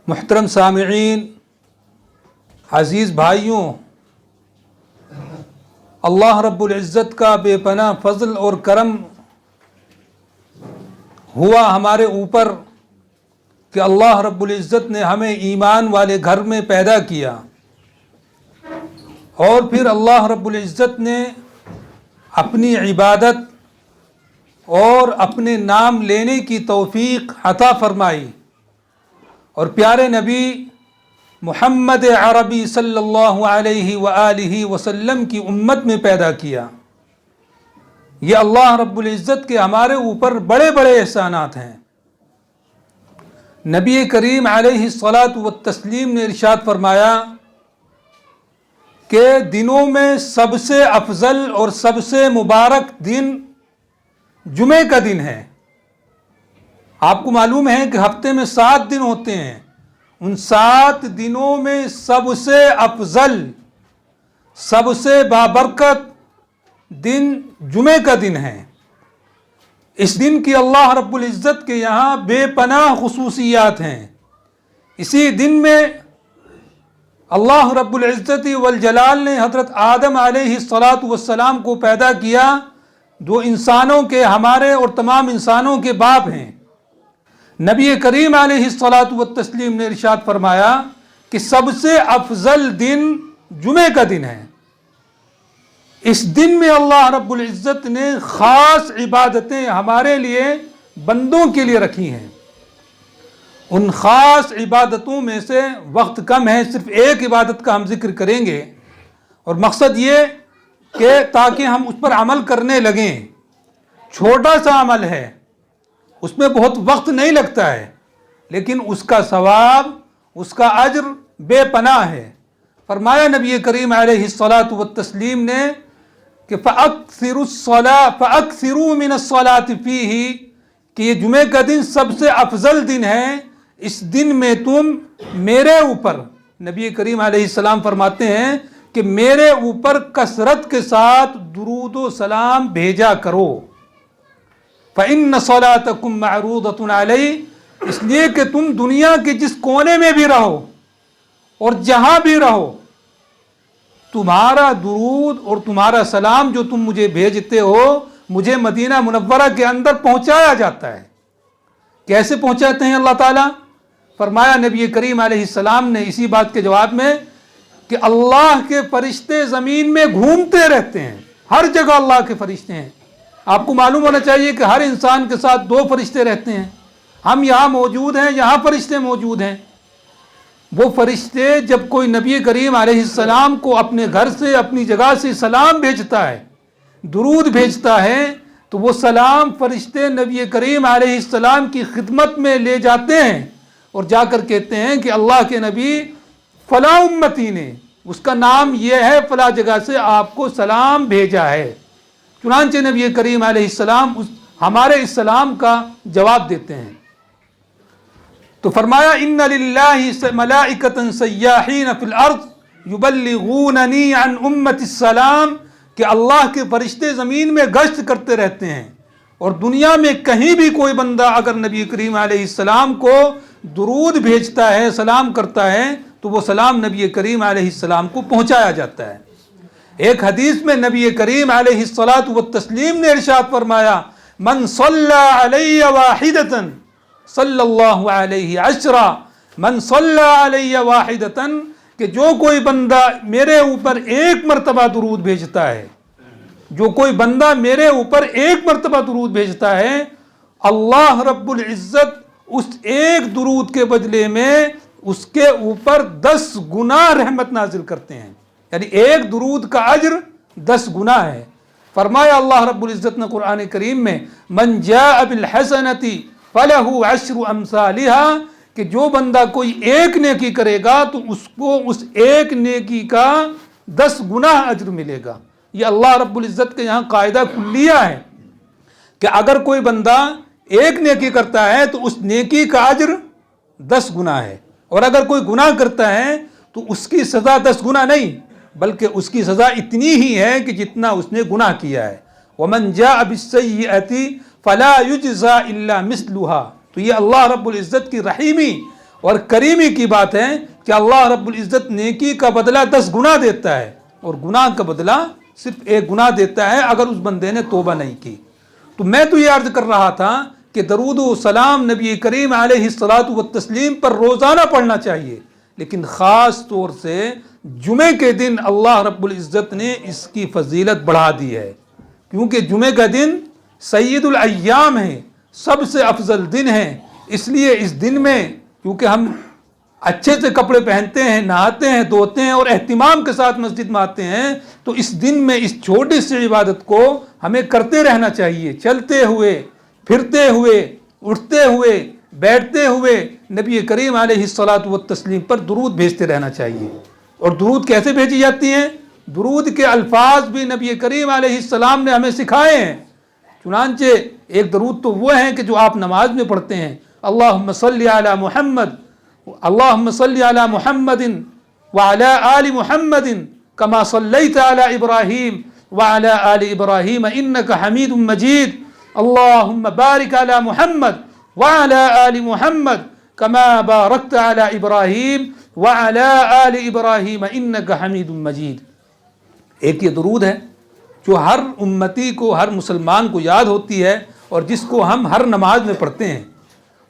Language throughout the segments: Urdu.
محترم سامعین، عزیز بھائیوں، اللہ رب العزت کا بے پناہ فضل اور کرم ہوا ہمارے اوپر کہ اللہ رب العزت نے ہمیں ایمان والے گھر میں پیدا کیا، اور پھر اللہ رب العزت نے اپنی عبادت اور اپنے نام لینے کی توفیق عطا فرمائی، اور پیارے نبی محمد عربی صلی اللہ علیہ وآلہ وسلم کی امت میں پیدا کیا۔ یہ اللہ رب العزت کے ہمارے اوپر بڑے بڑے احسانات ہیں۔ نبی کریم علیہ الصلاۃ والتسلیم نے ارشاد فرمایا کہ دنوں میں سب سے افضل اور سب سے مبارک دن جمعے کا دن ہے۔ آپ کو معلوم ہے کہ ہفتے میں 7 دن ہوتے ہیں، ان 7 دنوں میں سب سے افضل، سب سے بابرکت دن جمعے کا دن ہے۔ اس دن کی اللہ رب العزت کے یہاں بے پناہ خصوصیات ہیں۔ اسی دن میں اللہ رب العزت والجلال نے حضرت آدم علیہ الصلاۃ والسلام کو پیدا کیا، جو انسانوں کے، ہمارے اور تمام انسانوں کے باپ ہیں۔ نبی کریم علیہ الصلاۃ والتسلیم نے ارشاد فرمایا کہ سب سے افضل دن جمعے کا دن ہے۔ اس دن میں اللہ رب العزت نے خاص عبادتیں ہمارے لیے، بندوں کے لیے رکھی ہیں۔ ان خاص عبادتوں میں سے وقت کم ہے، صرف ایک عبادت کا ہم ذکر کریں گے، اور مقصد یہ کہ تاکہ ہم اس پر عمل کرنے لگیں۔ چھوٹا سا عمل ہے، اس میں بہت وقت نہیں لگتا ہے، لیکن اس کا ثواب، اس کا اجر بے پناہ ہے۔ فرمایا نبی کریم علیہ الصلاۃ والتسلیم نے کہ فَأَكْثِرُوا مِنَ الصَّلَاةِ فِيهِ، کہ یہ جمعے کا دن سب سے افضل دن ہے۔ اس دن میں تم میرے اوپر، نبی کریم علیہ السلام فرماتے ہیں کہ میرے اوپر کثرت کے ساتھ درود و سلام بھیجا کرو۔ فَإِنَّ صَلَاتَكُمْ مَعْرُوضَةٌ عَلَيْهِ، اس لیے کہ تم دنیا کے جس کونے میں بھی رہو اور جہاں بھی رہو، تمہارا درود اور تمہارا سلام جو تم مجھے بھیجتے ہو، مجھے مدینہ منورہ کے اندر پہنچایا جاتا ہے۔ کیسے پہنچاتے ہیں اللہ تعالیٰ؟ فرمایا نبی کریم علیہ السلام نے اسی بات کے جواب میں کہ اللہ کے فرشتے زمین میں گھومتے رہتے ہیں، ہر جگہ اللہ کے فرشتے ہیں۔ آپ کو معلوم ہونا چاہیے کہ ہر انسان کے ساتھ 2 فرشتے رہتے ہیں۔ ہم یہاں موجود ہیں، یہاں فرشتے موجود ہیں۔ وہ فرشتے جب کوئی نبی کریم علیہ السلام کو اپنے گھر سے، اپنی جگہ سے سلام بھیجتا ہے، درود بھیجتا ہے، تو وہ سلام فرشتے نبی کریم علیہ السلام کی خدمت میں لے جاتے ہیں اور جا کر کہتے ہیں کہ اللہ کے نبی فلاں امتی نے، اس کا نام یہ ہے، فلاں جگہ سے آپ کو سلام بھیجا ہے۔ چنانچہ نبی کریم علیہ السلام ہمارے اس سلام کا جواب دیتے ہیں۔ تو فرمایا ان للہ ملائکۃ سیاحین فی الارض یبلغوننی عن امت السلام، کہ اللہ کے فرشتے زمین میں گشت کرتے رہتے ہیں، اور دنیا میں کہیں بھی کوئی بندہ اگر نبی کریم علیہ السلام کو درود بھیجتا ہے، سلام کرتا ہے، تو وہ سلام نبی کریم علیہ السلام کو پہنچایا جاتا ہے۔ ایک حدیث میں نبی کریم علیہ الصلاۃ والتسلیم نے ارشاد فرمایا من صلی علی واحدۃ صلی اللہ علیہ عشرہ، من صلی علی واحدۃ، کہ جو کوئی بندہ میرے اوپر ایک مرتبہ درود بھیجتا ہے، جو کوئی بندہ میرے اوپر ایک مرتبہ درود بھیجتا ہے، اللہ رب العزت اس ایک درود کے بدلے میں اس کے اوپر 10 گنا رحمت نازل کرتے ہیں۔ یعنی ایک درود کا اجر 10 گنا ہے۔ فرمایا اللہ رب العزت نے قرآن کریم میں من جاء بالحسنۃ فلہ 10 امثالها، کہ جو بندہ کوئی ایک نیکی کرے گا تو اس کو اس ایک نیکی کا 10 گنا اجر ملے گا۔ یہ اللہ رب العزت کے یہاں قاعدہ کلیہ ہے کہ اگر کوئی بندہ ایک نیکی کرتا ہے تو اس نیکی کا اجر 10 گنا ہے، اور اگر کوئی گناہ کرتا ہے تو اس کی سزا 10 گنا نہیں، بلکہ اس کی سزا اتنی ہی ہے کہ جتنا اس نے گناہ کیا ہے۔ وَمَنْ جَاءَ بِالسَّيِّئَةِ فَلَا يُجْزَى إِلَّا مِثْلُهَا، تو یہ اللہ رب العزت کی رحیمی اور کریمی کی بات ہے کہ اللہ رب العزت نیکی کا بدلہ 10 گنا دیتا ہے اور گناہ کا بدلہ صرف 1 گناہ دیتا ہے اگر اس بندے نے توبہ نہیں کی۔ تو میں تو یہ عرض کر رہا تھا کہ درود و سلام نبی کریم علیہ الصلاۃ والتسلیم پر روزانہ پڑھنا چاہیے، لیکن خاص طور سے جمعے کے دن اللہ رب العزت نے اس کی فضیلت بڑھا دی ہے، کیونکہ جمعے کا دن سید الایام ہے، سب سے افضل دن ہے۔ اس لیے اس دن میں کیونکہ ہم اچھے سے کپڑے پہنتے ہیں، نہاتے ہیں، دھوتے ہیں اور اہتمام کے ساتھ مسجد میں آتے ہیں، تو اس دن میں اس چھوٹی سی عبادت کو ہمیں کرتے رہنا چاہیے، چلتے ہوئے، پھرتے ہوئے، اٹھتے ہوئے، بیٹھتے ہوئے نبی کریم علیہ الصلاۃ والتسلیم پر درود بھیجتے رہنا چاہیے۔ اور درود کیسے بھیجی جاتی ہیں؟ درود کے الفاظ بھی نبی کریم علیہ السلام نے ہمیں سکھائے ہیں۔ چنانچہ ایک درود تو وہ ہیں کہ جو آپ نماز میں پڑھتے ہیں، اللہم صلی علی محمد، اللہم صلی علی محمد وعلی آل محمد کما صلیت علی ابراہیم وعلی آل ابراہیم انک حمید مجید، اللہم بارک علی محمد وعلی آل محمد کما بارکت علی ابراہیم وعلی آل ابراہیم انک حمید مجید۔ ایک یہ درود ہے جو ہر امتی کو، ہر مسلمان کو یاد ہوتی ہے اور جس کو ہم ہر نماز میں پڑھتے ہیں۔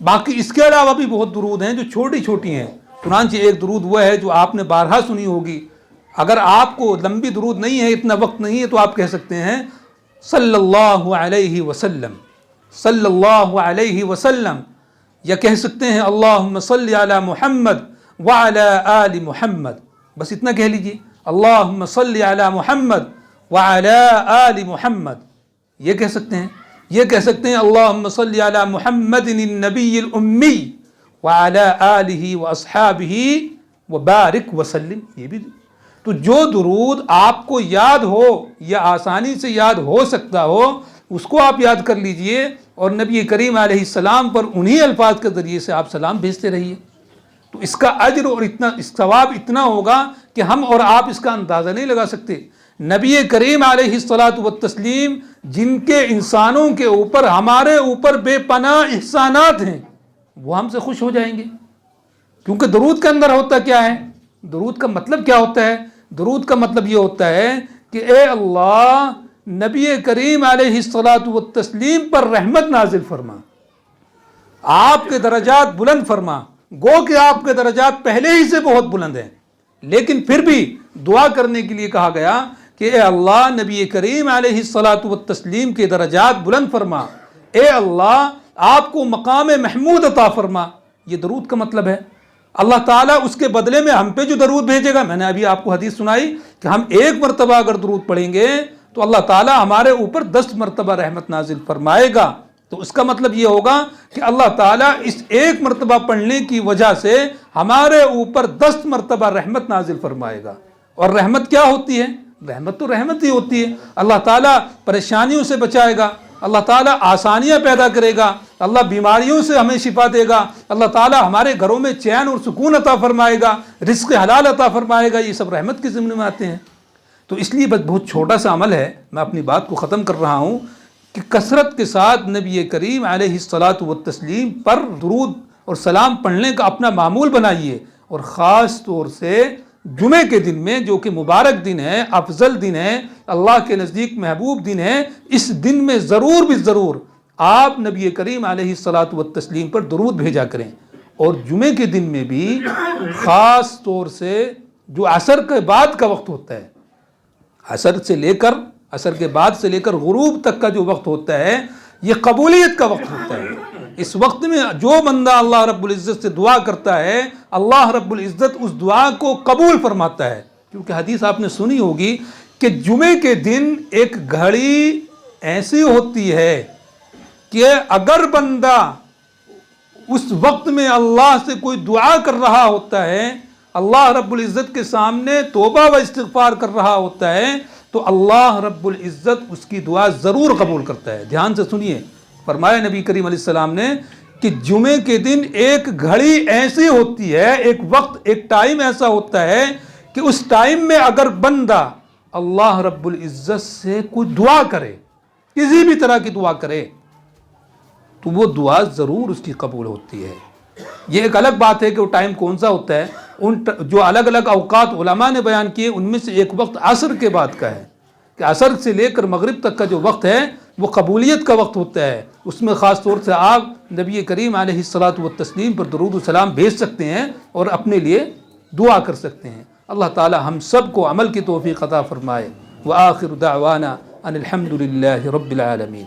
باقی اس کے علاوہ بھی بہت درود ہیں جو چھوٹی چھوٹی ہیں۔ چنانچہ ایک درود وہ ہے جو آپ نے بارہا سنی ہوگی۔ اگر آپ کو لمبی درود نہیں ہے، اتنا وقت نہیں ہے، تو آپ کہہ سکتے ہیں صلی اللہ علیہ وسلم، صلی اللہ علیہ وسلم، یا کہہ سکتے ہیں اللہم صلی علی محمد وعلی آل محمد، بس اتنا کہہ لیجئے، اللہم صلی علی محمد وعلی آل محمد، یہ کہہ سکتے ہیں۔ یہ کہہ سکتے ہیں اللہم صلی علی محمد النبی الامی وعلی آلہ واصحابہ وبارک وسلم، یہ بھی۔ تو جو درود آپ کو یاد ہو یا آسانی سے یاد ہو سکتا ہو اس کو آپ یاد کر لیجئے اور نبی کریم علیہ السلام پر انہی الفاظ کے ذریعے سے آپ سلام بھیجتے رہیے، تو اس کا اجر اور اس ثواب اتنا ہوگا کہ ہم اور آپ اس کا اندازہ نہیں لگا سکتے۔ نبی کریم علیہ الصلاۃ والتسلیم جن کے انسانوں کے اوپر، ہمارے اوپر بے پناہ احسانات ہیں، وہ ہم سے خوش ہو جائیں گے، کیونکہ درود کے اندر ہوتا کیا ہے؟ درود کا مطلب کیا ہوتا ہے؟ درود کا مطلب یہ ہوتا ہے کہ اے اللہ نبی کریم علیہ الصلاۃ والتسلیم پر رحمت نازل فرما، آپ کے درجات بلند فرما۔ گو کہ آپ کے درجات پہلے ہی سے بہت بلند ہیں، لیکن پھر بھی دعا کرنے کے لیے کہا گیا کہ اے اللہ نبی کریم علیہ الصلاۃ والتسلیم کے درجات بلند فرما، اے اللہ آپ کو مقام محمود عطا فرما۔ یہ درود کا مطلب ہے۔ اللہ تعالیٰ اس کے بدلے میں ہم پہ جو درود بھیجے گا، میں نے ابھی آپ کو حدیث سنائی کہ ہم 1 مرتبہ اگر درود پڑھیں گے تو اللہ تعالیٰ ہمارے اوپر 10 مرتبہ رحمت نازل فرمائے گا۔ تو اس کا مطلب یہ ہوگا کہ اللہ تعالیٰ اس 1 مرتبہ پڑھنے کی وجہ سے ہمارے اوپر 10 مرتبہ رحمت نازل فرمائے گا۔ اور رحمت کیا ہوتی ہے؟ رحمت تو رحمت ہی ہوتی ہے۔ اللہ تعالیٰ پریشانیوں سے بچائے گا، اللہ تعالیٰ آسانیاں پیدا کرے گا، اللہ بیماریوں سے ہمیں شفا دے گا، اللہ تعالیٰ ہمارے گھروں میں چین اور سکون عطا فرمائے گا، رزق حلال عطا فرمائے گا۔ یہ سب رحمت کے ضمن میں آتے ہیں۔ تو اس لیے بس بہت چھوٹا سا عمل ہے، میں اپنی بات کو ختم کر رہا ہوں کہ کثرت کے ساتھ نبی کریم علیہ الصلاۃ والتسلیم پر درود اور سلام پڑھنے کا اپنا معمول بنائیے، اور خاص طور سے جمعے کے دن میں جو کہ مبارک دن ہے، افضل دن ہے، اللہ کے نزدیک محبوب دن ہے، اس دن میں ضرور بھی ضرور آپ نبی کریم علیہ الصلاۃ والتسلیم پر درود بھیجا کریں۔ اور جمعے کے دن میں بھی خاص طور سے جو عصر کے بعد کا وقت ہوتا ہے، عصر کے بعد سے لے کر غروب تک کا جو وقت ہوتا ہے، یہ قبولیت کا وقت ہوتا ہے۔ اس وقت میں جو بندہ اللہ رب العزت سے دعا کرتا ہے، اللہ رب العزت اس دعا کو قبول فرماتا ہے، کیونکہ حدیث آپ نے سنی ہوگی کہ جمعے کے دن ایک گھڑی ایسی ہوتی ہے کہ اگر بندہ اس وقت میں اللہ سے کوئی دعا کر رہا ہوتا ہے، اللہ رب العزت کے سامنے توبہ و استغفار کر رہا ہوتا ہے، تو اللہ رب العزت اس کی دعا ضرور قبول کرتا ہے۔ دھیان سے سنیے، فرمایا نبی کریم علیہ السلام نے کہ جمعے کے دن ایک گھڑی ایسی ہوتی ہے، ایک وقت، ایک ٹائم ایسا ہوتا ہے کہ اس ٹائم میں اگر بندہ اللہ رب العزت سے کوئی دعا کرے، کسی بھی طرح کی دعا کرے، تو وہ دعا ضرور اس کی قبول ہوتی ہے۔ یہ ایک الگ بات ہے کہ وہ ٹائم کون سا ہوتا ہے. جو الگ الگ اوقات علماء نے بیان کیے ان میں سے ایک وقت عصر کے بعد کا ہے کہ عصر سے لے کر مغرب تک کا جو وقت ہے وہ قبولیت کا وقت ہوتا ہے. اس میں خاص طور سے آپ نبی کریم علیہ الصلاۃ والتسلیم پر درود و سلام بھیج سکتے ہیں اور اپنے لیے دعا کر سکتے ہیں. اللہ تعالی ہم سب کو عمل کی توفیق عطا فرمائے. وآخر دعوانا ان الحمد للہ رب العالمین.